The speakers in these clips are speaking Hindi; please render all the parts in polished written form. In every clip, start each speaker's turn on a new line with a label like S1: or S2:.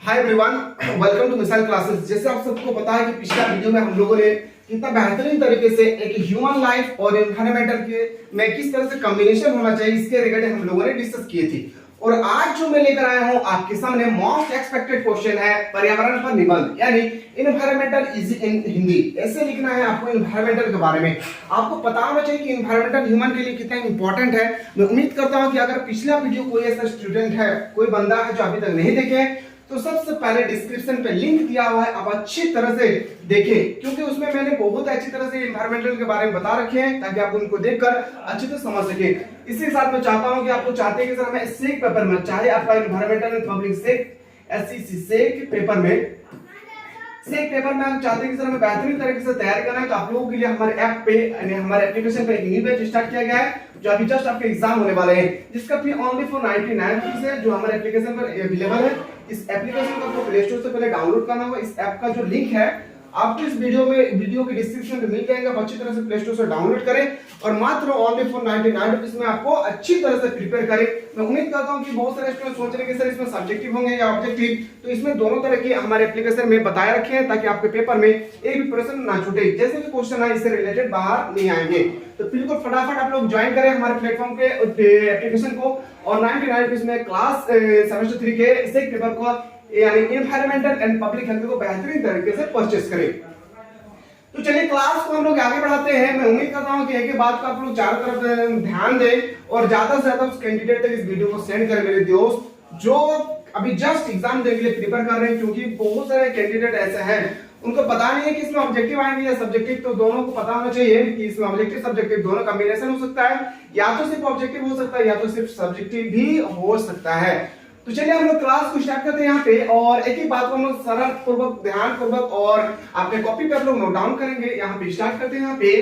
S1: Hi everyone, welcome to missile classes. जैसे आप सबको पता है कि पिछला वीडियो में हम लोगों ने कितना बेहतरीन तरीके से एक ह्यूमन लाइफ और एनवायरमेंटल के में किस तरह से कॉम्बिनेशन होना चाहिए इसके रिगार्डिंग हम लोगों ने डिस्कस किए थे। और आज जो मैं लेकर आया हूं आपके सामने मोस्ट एक्सपेक्टेड क्वेश्चन है पर्यावरण पर निबंध, यानी एनवायरमेंटल इज इन हिंदी। ऐसे लिखना है आपको एनवायरमेंटल के बारे में। आपको पता होना चाहिए कि एनवायरमेंटल ह्यूमन के लिए कितना इंपॉर्टेंट है। मैं उम्मीद करता हूं कि अगर पिछला वीडियो कोई ऐसा स्टूडेंट है, कोई बंदा है जो अभी तक नहीं देखे, तो सबसे पहले डिस्क्रिप्शन पे लिंक दिया हुआ है, आप अच्छी तरह से देखें, क्योंकि उसमें मैंने बहुत अच्छी तरह से एनवायरमेंटल के बारे में बता रखे हैं ताकि आप उनको देखकर अच्छे से समझ सके। इसी के साथ मैं चाहता हूं कि आप लोग चाहते हैं कि सर हमें सेक पेपर में, चाहे आपका एनवायरमेंटल एंड पब्लिक सेक एससीसी सेक पेपर में आप चाहते हैं कि सर हमें बेहतरीन तरीके से तैयार करना है, तो आप लोगों के लिए हमारे ऐप पे यानी हमारे एप्लीकेशन पे एक न्यू बैच स्टार्ट किया गया है जो अभी जस्ट आपके एग्जाम होने वाले हैं, जिसका फी ओनली फॉर 99 रुपीस है, जो हमारे एप्लीकेशन पर अवेलेबल है। इस एप्लीकेशन को आपको प्ले स्टोर से पहले डाउनलोड करना होगा। इस ऐप का जो लिंक है आपको इस वीडियो के डिस्क्रिप्शन में मिल जाएगा। आप अच्छी तरह से प्ले स्टोर से डाउनलोड करें और मात्र ओनली फॉर 99 रुपीस में आपको अच्छी तरह से प्रिपेयर करें। मैं उम्मीद करता हूं कि बहुत सारे स्टूडेंट सोच रहे हैं कि सर इसमें सब्जेक्टिव होंगे या ऑब्जेक्टिव, तो इसमें दोनों तरह के हमारे एप्लीकेशन में बताए रखे हैं ताकि आपके पेपर में एक भी प्रश्न ना छूटे। जैसे भी क्वेश्चन है इससे रिलेटेड बाहर नहीं आएंगे, तो बिल्कुल फटाफट आप लोग ज्वाइन करें हमारे प्लेटफॉर्म के एप्लीकेशन को और 99 रुपीस में क्लास सेमेस्टर 3 के इस एक पेपर को यानी एनवायरमेंटल एंड पब्लिक हेल्थ को बेहतरीन तरीके से परचेस करें। तो चलिए क्लास को हम लोग आगे बढ़ाते हैं। मैं उम्मीद करता हूं कि एक ही बात को आप लोग चारों तरफ ध्यान दें और ज्यादा से ज्यादा उस कैंडिडेट तक इस वीडियो को सेंड करें मेरे दोस्त जो अभी जस्ट एग्जाम देने के लिए प्रिपेयर कर रहे हैं, क्योंकि बहुत सारे कैंडिडेट ऐसे हैं उनको पता नहीं है कि इसमें ऑब्जेक्टिव आएंगे या सब्जेक्टिव। तो दोनों को पता होना चाहिए कि इसमें ऑब्जेक्टिव सब्जेक्टिव दोनों कॉम्बिनेशन हो सकता है, या तो सिर्फ ऑब्जेक्टिव हो सकता है या तो सिर्फ सब्जेक्टिव भी हो सकता है। तो चलिए हम लोग क्लास को स्टार्ट करते हैं यहाँ पे, और एक ही बात को हम लोग सरल पूर्वक ध्यान पूर्वक और अपने कॉपी पे आप लोग नोट डाउन करेंगे। यहाँ पे स्टार्ट करते हैं। यहाँ पे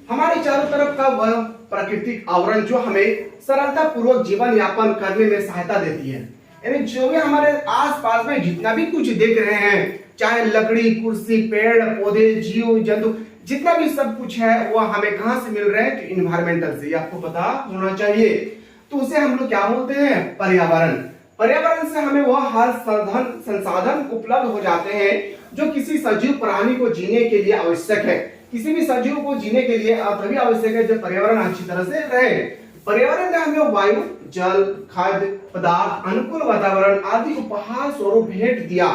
S1: हमारे चारों तरफ का वह प्राकृतिक आवरण जो हमें सरलता पूर्वक जीवन यापन करने में सहायता देती है, यानी जो भी हमारे आसपास में जितना भी कुछ देख रहे हैं, चाहे लकड़ी, कुर्सी, पेड़ पौधे, जीव जंतु, जितना भी सब कुछ है वह हमें कहां से मिल रहे हैं? तो इन्वायरमेंटल से। आपको पता होना चाहिए। तो उसे हम लोग क्या बोलते हैं? पर्यावरण। पर्यावरण से हमें वह हर संसाधन उपलब्ध हो जाते हैं जो किसी सजीव प्राणी को जीने के लिए आवश्यक है। किसी भी सजीव को जीने के लिए तभी आवश्यक है जब पर्यावरण अच्छी तरह से रहे। पर्यावरण में हमें वायु, जल, खाद्य पदार्थ, अनुकूल वातावरण आदि उपहार स्वरूप भेंट दिया।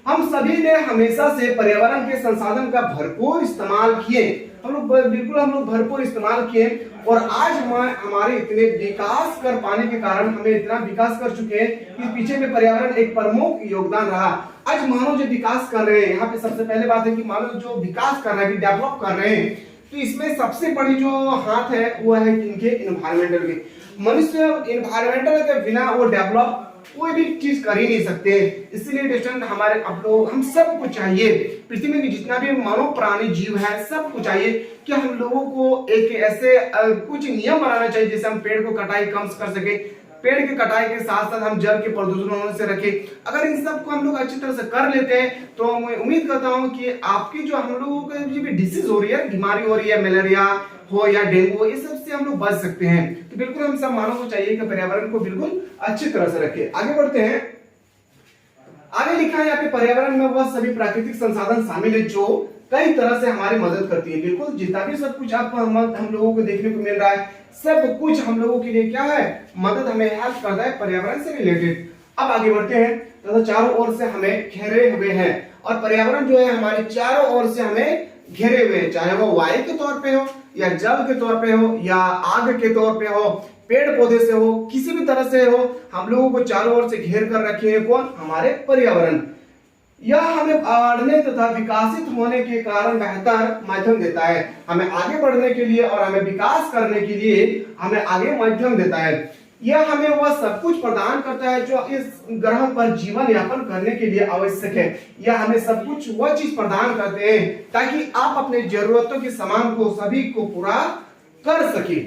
S1: हम सभी ने हमेशा से पर्यावरण के संसाधन का भरपूर इस्तेमाल किए। हम लोग भरपूर इस्तेमाल किए और आज हमारे इतने विकास कर पाने के कारण हमें इतना विकास कर चुके हैं कि पीछे में पर्यावरण एक प्रमुख योगदान रहा। आज मानव जो विकास कर रहे हैं, यहाँ पे सबसे पहले बात है कि मानव जो विकास कर रहे हैं, डेवलप कर रहे हैं, तो इसमें सबसे बड़ी जो हाथ है वो है इनके एनवायरमेंटल की। मनुष्य एनवायरमेंटल के बिना वो डेवलप कोई भी चीज कर ही नहीं सकते। इसलिए स्टूडेंट हमारे आप लोग हम सबको चाहिए, पृथ्वी में जितना भी मानव प्राणी जीव है सबको चाहिए कि हम लोगों को एक ऐसे कुछ नियम बनाना चाहिए जिससे हम पेड़ को कटाई कम कर सके, पेड़ की कटाई के साथ साथ हम जल के प्रदूषण होने से रखें। अगर इन सब को हम लोग अच्छी तरह से कर लेते हैं तो मैं उम्मीद करता हूं कि आपकी जो हम लोगों को जो भी डिसीज हो रही है, बीमारी हो रही है, मलेरिया हो या डेंगू, ये सब से हम लोग बच सकते हैं। तो बिल्कुल हम सब मानव को चाहिए कि पर्यावरण को बिल्कुल अच्छी तरह से रखें। आगे बढ़ते हैं। आगे लिखा है यहाँ पे पर्यावरण में वह सभी प्राकृतिक संसाधन शामिल है जो कई तरह से हमारी मदद करती है। बिल्कुल जितना भी सब कुछ आप हम लोगों को देखने को मिल रहा है, सब कुछ हम लोगों के लिए क्या है? मदद, हमें हेल्प करता है पर्यावरण से रिलेटेड। अब आगे बढ़ते हैं। तो चारों ओर से हमें घेरे हुए हैं और पर्यावरण जो है हमारे चारों ओर से हमें घेरे हुए हैं, चाहे वो वायु के तौर पे हो या जल के तौर पे हो या आग के तौर पे हो, पेड़ पौधे से हो, किसी भी तरह से हो, हम लोगों को चारों ओर से घेर कर रखे हैं। कौन? हमारे पर्यावरण। यह हमें बढ़ने तथा विकसित होने के कारण बेहतर माध्यम देता है, हमें आगे बढ़ने के लिए और हमें विकास करने के लिए हमें आगे माध्यम देता है। यह हमें वह सब कुछ प्रदान करता है जो इस ग्रह पर जीवन यापन करने के लिए आवश्यक है। यह हमें सब कुछ वह चीज प्रदान करते हैं ताकि आप अपने जरूरतों के सामान को सभी को पूरा कर सके।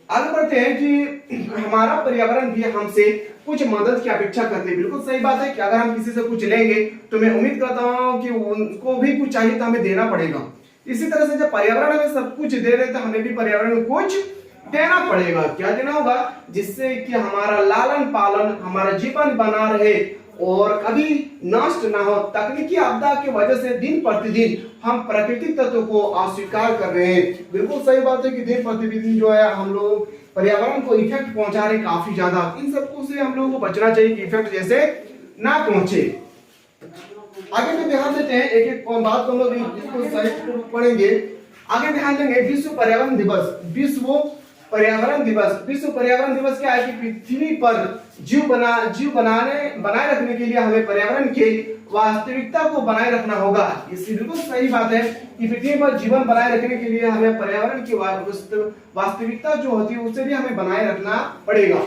S1: आगे बढ़ते हैं कि हमारा पर्यावरण भी हमसे कुछ मदद की अपेक्षा करते हैं। बिल्कुल सही बात है कि अगर हम किसी से कुछ लेंगे तो मैं उम्मीद करता हूं कि उनको भी कुछ चाहिए तो हमें देना पड़ेगा। इसी तरह से जब पर्यावरण हमें सब कुछ दे रहे तो हमें भी पर्यावरण को कुछ देना पड़ेगा। क्या देना होगा? जिससे कि हमारा लालन पालन, हमारा जीवन बना रहे और कभी नष्ट ना हो। तकनीकी आपदा की वजह से दिन प्रतिदिन हम प्राकृतिक तत्वों को अस्वीकार कर रहे हैं। बिल्कुल सही बात है कि दिन प्रतिदिन जो है हम लोग पर्यावरण को इफेक्ट पहुंचा रहे हैं काफी ज्यादा। इन सबको से हम लोगों को बचना चाहिए कि इफेक्ट जैसे ना पहुंचे। आगे में ध्यान देते हैं, एक एक बात को हम लोग इसको सही पढ़ेंगे। आगे ध्यान देंगे विश्व पर्यावरण दिवस। विश्व पर्यावरण दिवस क्या है कि पृथ्वी पर जीव बनाए रखने के लिए हमें पर्यावरण के वास्तविकता को बनाए रखना होगा। इसकी बिल्कुल सही बात है कि पृथ्वी पर जीवन बनाए रखने के लिए हमें पर्यावरण की वास्तविकता जो होती है उसे भी हमें बनाए रखना पड़ेगा।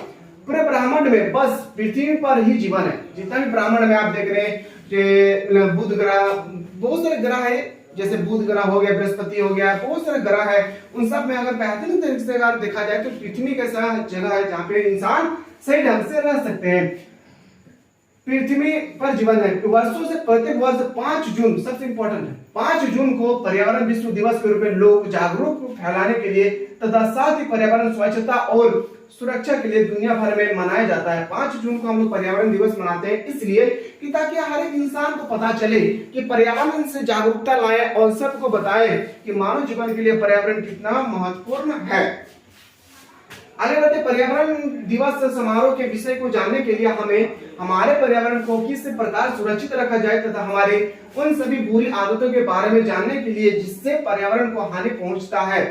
S1: पूरे ब्रह्मांड में बस पृथ्वी पर ही जीवन है। जितना भी ब्रह्मांड में आप देख रहे हैं कि बुध ग्रह, बहुत सारे ग्रह है, जैसे बुध ग्रह हो गया, बृहस्पति हो गया, बहुत सारे ग्रह है। उन सब में अगर बेहतरीन तरीके से अगर देखा जाए तो पृथ्वी एक ऐसा जगह है जहाँ पे इंसान सही ढंग से रह सकते हैं। पृथ्वी पर जीवन है। वर्षों से प्रत्येक वर्ष 5 जून सबसे इंपॉर्टेंट है, 5 जून को पर्यावरण विश्व दिवस के रूप में लोग जागरूक फैलाने के लिए तथा साथ ही पर्यावरण स्वच्छता और सुरक्षा के लिए दुनिया भर में मनाया जाता है। 5 जून को हम लोग पर्यावरण दिवस मनाते हैं इसलिए कि ताकि हर एक इंसान को पता चले कि पर्यावरण से जागरूकता लाएं और सबको बताएं कि मानव जीवन के लिए पर्यावरण कितना महत्वपूर्ण है। आगे बढ़ते पर्यावरण दिवस समारोह के विषय को जानने के लिए हमें हमारे पर्यावरण को किस प्रकार सुरक्षित रखा जाए तथा हमारे उन सभी बुरी आदतों के बारे में जानने के लिए जिससे पर्यावरण को हानि पहुंचता है।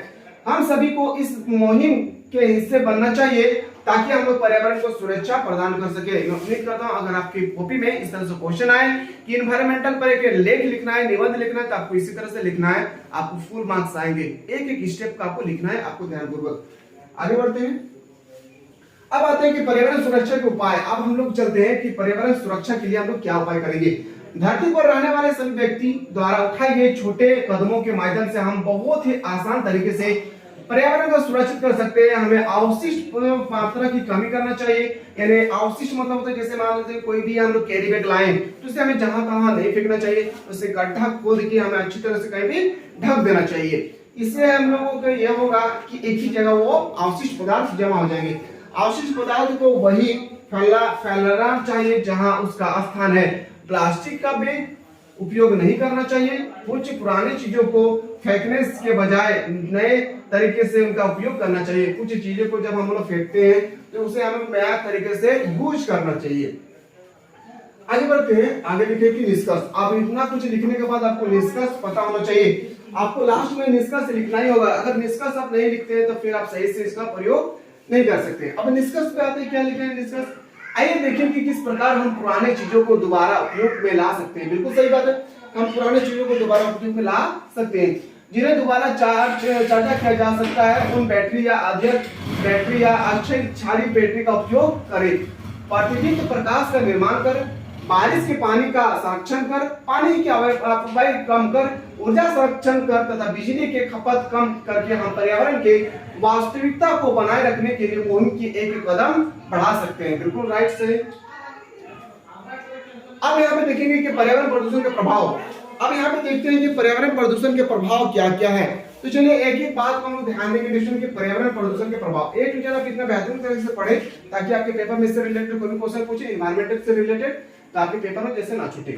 S1: हम सभी को इस मुहिम के हिस्से बनना चाहिए ताकि हम लोग पर्यावरण को सुरक्षा प्रदान कर सके। मैं उम्मीद करता हूं अगर आपकी कॉपी में इस तरह से क्वेश्चन आए कि इन्वायरमेंटल पर एक लेख लिखना है, निबंध लिखना है, तो आपको इसी तरह से लिखना है, आपको फुल मार्क्स आएंगे। एक एक स्टेप का आपको लिखना है, आपको ध्यानपूर्वक आगे बढ़ते हैं। अब आते हैं कि पर्यावरण सुरक्षा के उपाय। अब हम लोग चलते हैं कि पर्यावरण सुरक्षा के लिए हम लोग क्या उपाय करेंगे। धरती पर रहने वाले सभी व्यक्ति द्वारा उठाए गए छोटे कदमों के माध्यम से हम बहुत ही आसान तरीके से पर्यावरण को सुरक्षित कर सकते हैं। हमें अवशिष्ट मात्रा की कमी करना चाहिए, यानी अवशिष्ट मतलब होता है जैसे मान लीजिए कोई भी हम लोग कैरी बैग लाएं तो उसे हमें जहां तहां नहीं फेंकना चाहिए, उसे गड्ढा खोद के हमें अच्छी तरह से कहीं भी ढक देना चाहिए। इससे हम लोगों को यह होगा कि एक ही जगह वो अवशिष्ट पदार्थ जमा हो जाएंगे। अवशिष्ट पदार्थ को वही फैलाना चाहिए जहां उसका स्थान है। प्लास्टिक का भी उपयोग नहीं करना चाहिए। कुछ पुरानी चीजों को फेंकने के बजाय नए तरीके से उनका उपयोग करना चाहिए। कुछ चीजों को जब हम लोग फेंकते हैं तो उसे हमें नया तरीके से यूज करना चाहिए। आगे बढ़ते हैं, आगे लिखे कि निष्कर्ष। अब इतना कुछ लिखने के बाद आपको निष्कर्ष पता होना चाहिए। आपको लास्ट में निष्कर्ष लिखना ही होगा। अगर निष्कर्ष आप नहीं लिखते हैं तो फिर आप सही से इसका प्रयोग नहीं कर सकते। अब निष्कर्ष पे आते हैं, क्या लिखे हैं निष्कर्ष। आइए देखें कि किस प्रकार हम पुराने चीजों को दोबारा उपयोग में ला सकते हैं। बिल्कुल सही बात है, हम पुराने चीजों को दोबारा उपयोग में ला सकते हैं। जिन्हें दोबारा चार्ज किया जा सकता है उन बैटरी या अक्षय क्षारीय बैटरी का उपयोग करें। प्रतिदिन प्रकाश का निर्माण कर, बारिश के पानी का संरक्षण कर, पानी की अपव्यय कम कर, ऊर्जा संरक्षण कर तथा बिजली के खपत कम करके हम पर्यावरण के वास्तविकता को बनाए रखने के लिए मुहिम की एक कदम बढ़ा सकते हैं। बिल्कुल राइट से। अब यहाँ पे देखेंगे कि पर्यावरण प्रदूषण के प्रभाव। अब यहाँ पे देखते हैं कि पर्यावरण प्रदूषण के प्रभाव क्या क्या है। तो चलिए एक ही बात को हम ध्यान देंगे कि पर्यावरण प्रदूषण के प्रभाव। एक टू आप इतना बेहतरीन तरीके से पढ़े ताकि आपके पेपर में इससे रिलेटेड कोई क्वेश्चन पूछे एनवायरमेंटल से रिलेटेड तो आपके पेपर में जैसे ना छूटे।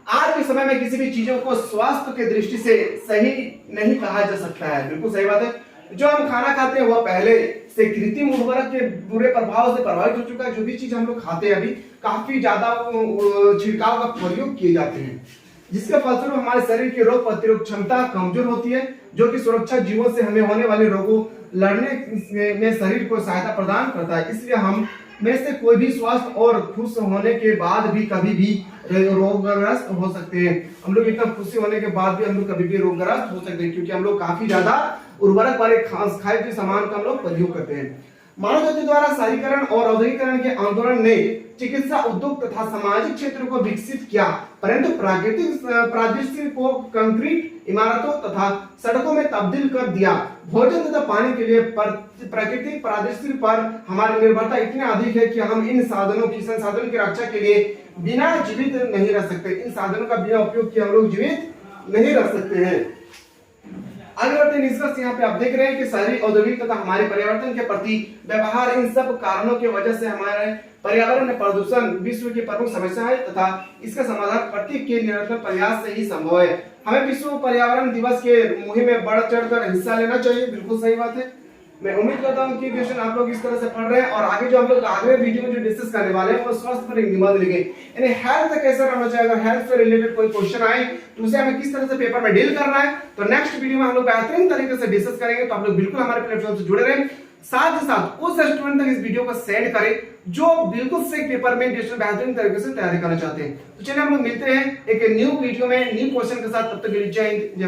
S1: आज के समय में किसी भी चीजों को स्वास्थ्य के दृष्टि से सही नहीं कहा जा सकता है। बिल्कुल सही बात है। जो हम खाना खाते हैं वह पहले से कृत्रिम उर्वरक के बुरे प्रभाव से प्रभावित हो चुका है। जो भी चीज हम लोग खाते हैं अभी काफी ज्यादा छिड़काव का प्रयोग किए जाते हैं, जिसके फलस्वरूप हमारे शरीर की रोग प्रतिरोधक क्षमता कमजोर होती है, जो कि सुरक्षा जीवों से हमें होने वाले रोगों लड़ने में शरीर को सहायता प्रदान करता है। इसलिए हम में से कोई भी स्वस्थ और खुश होने के बाद भी कभी भी रोगग्रस्त हो सकते हैं। हम लोग इतना खुशी होने के बाद भी हम लोग कभी भी रोगग्रस्त हो सकते हैं, क्योंकि हम लोग काफी ज्यादा उर्वरक वाले खाए के सामान का हम लोग प्रयोग करते हैं। मानव जाति द्वारा शहरीकरण और औद्योगिकरण के आंदोलन ने चिकित्सा उद्योग तथा सामाजिक क्षेत्र को विकसित किया, परंतु प्राकृतिक परिदृश्य को कंक्रीट इमारतों तथा सड़कों में तब्दील कर दिया। भोजन तथा पानी के लिए प्राकृतिक परिदृश्य पर हमारी निर्भरता इतनी अधिक है कि हम इन संसाधनों की रक्षा के लिए बिना जीवित नहीं रह सकते। इन साधनों का बिना उपयोग किए हम लोग जीवित नहीं रह सकते हैं। आगे बढ़ते हैं निष्कर्ष। यहाँ पे आप देख रहे हैं कि शहरी औद्योगिक तथा हमारे परिवर्तन के प्रति व्यवहार, इन सब कारणों की वजह से हमारे पर्यावरण में प्रदूषण विश्व की प्रमुख समस्या है तथा इसका समाधान प्रत्येक के निरंतर प्रयास से ही संभव है। हमें विश्व पर्यावरण दिवस के मुहिम में बढ़ चढ़कर हिस्सा लेना चाहिए। बिल्कुल सही बात है। मैं उम्मीद करता हूं कि क्वेश्चन आप लोग इस तरह से पढ़ रहे हैं और आगे जो हम लोग अगले वीडियो में जो डिस्कस करने वाले हैं वो स्वास्थ्य पर एक निबंध लिखे, यानी हेल्थ कैसे रहना चाहिए। अगर हेल्थ से रिलेटेड कोई क्वेश्चन आए तो उसे हमें किस तरह से पेपर में डील करना है, तो नेक्स्ट वीडियो में हम लोग बेहतरीन तरीके से डिस्कस करेंगे। तो आप लोग बिल्कुल हमारे प्लेटफॉर्म से जुड़े रहें, साथ ही साथ उस स्टूडेंट तक इस वीडियो को सेंड करें जो बिल्कुल से पेपर में बेहतरीन तरीके से तैयारी करना चाहते हैं। तो चलिए हम लोग मिलते हैं एक न्यू वीडियो में न्यू क्वेश्चन के साथ। तब तक के लिए जय हिंद।